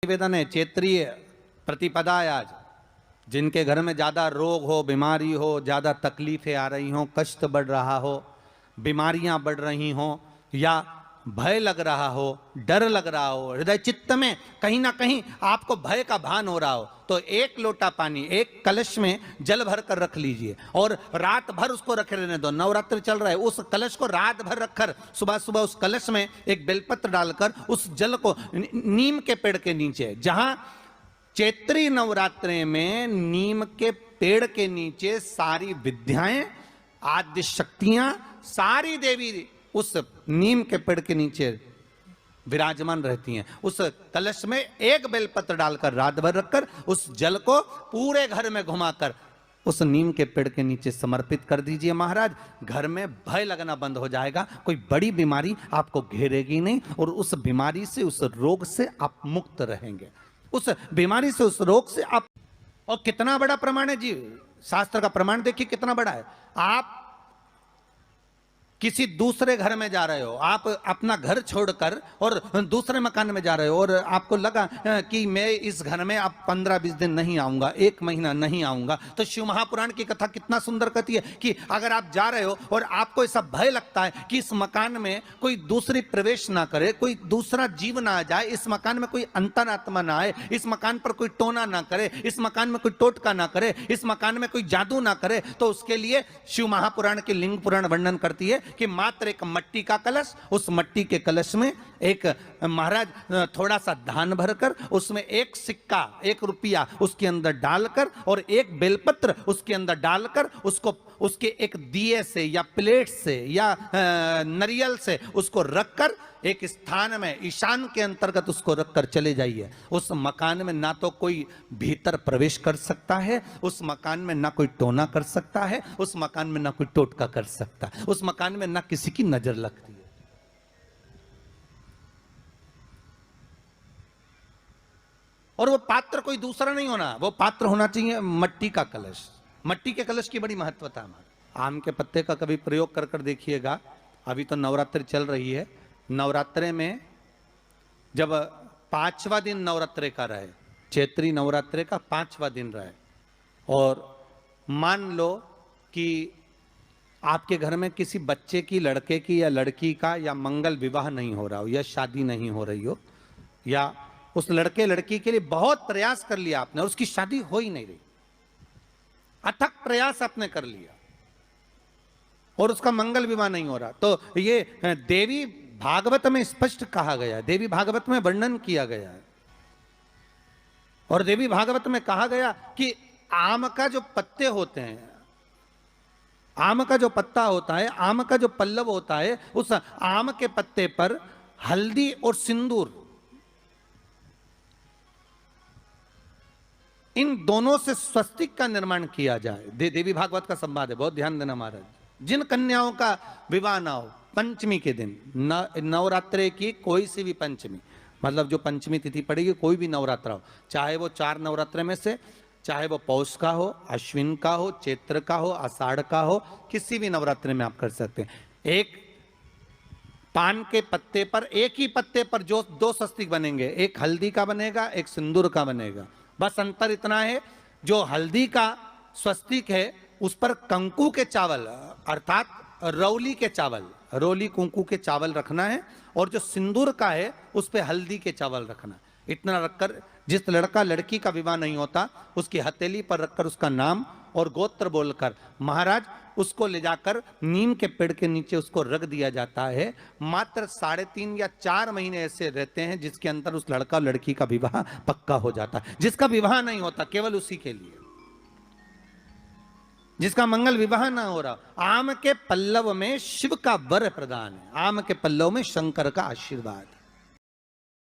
निवेदन है, क्षेत्रीय प्रतिपदा है आज। जिनके घर में ज़्यादा रोग हो, बीमारी हो, ज़्यादा तकलीफें आ रही हो, कष्ट बढ़ रहा हो, बीमारियां बढ़ रही हो, या भय लग रहा हो, डर लग रहा हो, हृदय चित्त में कहीं ना कहीं आपको भय का भान हो रहा हो, तो एक लोटा पानी एक कलश में जल भर कर रख लीजिए और रात भर उसको रखे रहने दो। नवरात्र चल रहा है, उस कलश को रात भर रखकर सुबह सुबह उस कलश में एक बेलपत्र डालकर उस जल को नीम के पेड़ के नीचे, जहां चैत्री नवरात्रि में नीम के पेड़ के नीचे सारी विद्याएं, आद्य शक्तियां, सारी देवी उस नीम के पेड़ के नीचे विराजमान रहती हैं। उस कलश में एक बेलपत्र डालकर रात भर रखकर उस जल को पूरे घर में घुमाकर उस नीम के पेड़ के नीचे समर्पित कर दीजिए महाराज। घर में भय लगना बंद हो जाएगा, कोई बड़ी बीमारी आपको घेरेगी नहीं और उस बीमारी से, उस रोग से आप मुक्त रहेंगे। उस बीमारी से, उस रोग से आप, और कितना बड़ा प्रमाण है जी, शास्त्र का प्रमाण देखिए कितना बड़ा है। आप किसी दूसरे घर में जा रहे हो, आप अपना घर छोड़कर और दूसरे मकान में जा रहे हो और आपको लगा कि मैं इस घर में अब 15-20 दिन नहीं आऊंगा, 1 महीना नहीं आऊंगा, तो शिव महापुराण की कथा कितना सुंदर कहती है कि अगर आप जा रहे हो और आपको ऐसा भय लगता है कि इस मकान में कोई दूसरी प्रवेश ना करे, कोई दूसरा जीव ना आ जाए, इस मकान में कोई अंतरात्मा ना आए, इस मकान पर कोई टोना ना करे, इस मकान में कोई टोटका ना करे, इस मकान में कोई जादू ना करे, तो उसके लिए शिव महापुराण की लिंग पुराण वर्णन करती है कि मात्र एक मट्टी का कलश, उस मट्टी के कलश में एक महाराज थोड़ा सा धान भरकर उसमें एक सिक्का, 1 रुपया उसके अंदर डालकर और एक बेलपत्र उसके अंदर डालकर उसको उसके एक दिए से या प्लेट से या नरियल से उसको रखकर एक स्थान में ईशान के अंतर्गत उसको रखकर चले जाइए। उस मकान में ना तो कोई भीतर प्रवेश कर सकता है, उस मकान में ना कोई टोना कर सकता है, उस मकान में ना कोई टोटका कर सकता है, उस मकान में ना किसी की नजर लगती है। और वो पात्र कोई दूसरा नहीं होना, वो पात्र होना चाहिए मट्टी का कलश। मट्टी के कलश की बड़ी महत्वता है। आम के पत्ते का कभी प्रयोग कर कर देखिएगा। अभी तो नवरात्रि चल रही है, नवरात्रे में जब 5वां दिन नवरात्रे का रहे, चैत्री नवरात्रे का 5वां दिन रहे, और मान लो कि आपके घर में किसी बच्चे की, लड़के की या लड़की का या मंगल विवाह नहीं हो रहा हो या शादी नहीं हो रही हो, या उस लड़के लड़की के लिए बहुत प्रयास कर लिया आपने और उसकी शादी हो ही नहीं रही, अथक प्रयास आपने कर लिया और उसका मंगल विवाह नहीं हो रहा, तो ये देवी भागवत में स्पष्ट कहा गया है, देवी भागवत में वर्णन किया गया है। और देवी भागवत में कहा गया कि आम का जो पत्ते होते हैं, आम का जो पत्ता होता है, आम का जो पल्लव होता है, उस आम के पत्ते पर हल्दी और सिंदूर, इन दोनों से स्वस्तिक का निर्माण किया जाए। देवी भागवत का संवाद है, बहुत ध्यान देना महाराज। जिन कन्याओं का विवाह ना हो पंचमी के दिन, नवरात्रे की कोई सी भी पंचमी, मतलब जो पंचमी तिथि पड़ेगी, कोई भी नवरात्रा हो, चाहे वो 4 नवरात्रे में से, चाहे वो पौष का हो, अश्विन का हो, चैत्र का हो, आषाढ़ का हो, किसी भी नवरात्रे में आप कर सकते हैं। एक पान के पत्ते पर, एक ही पत्ते पर जो 2 स्वस्तिक बनेंगे, एक हल्दी का बनेगा, एक सिंदूर का बनेगा। बस अंतर इतना है, जो हल्दी का स्वस्तिक है उस पर कंकु के चावल अर्थात रौली के चावल, रोली कुंकू के चावल रखना है, और जो सिंदूर का है उस पे हल्दी के चावल रखना है। इतना रखकर जिस लड़का लड़की का विवाह नहीं होता उसकी हथेली पर रखकर उसका नाम और गोत्र बोलकर महाराज उसको ले जाकर नीम के पेड़ के नीचे उसको रख दिया जाता है। मात्र 3.5 या 4 महीने ऐसे रहते हैं जिसके अंदर उस लड़का लड़की का विवाह पक्का हो जाता है। जिसका विवाह नहीं होता केवल उसी के लिए, जिसका मंगल विवाह ना हो रहा, आम के पल्लव में शिव का वर प्रदान है, आम के पल्लव में शंकर का आशीर्वाद।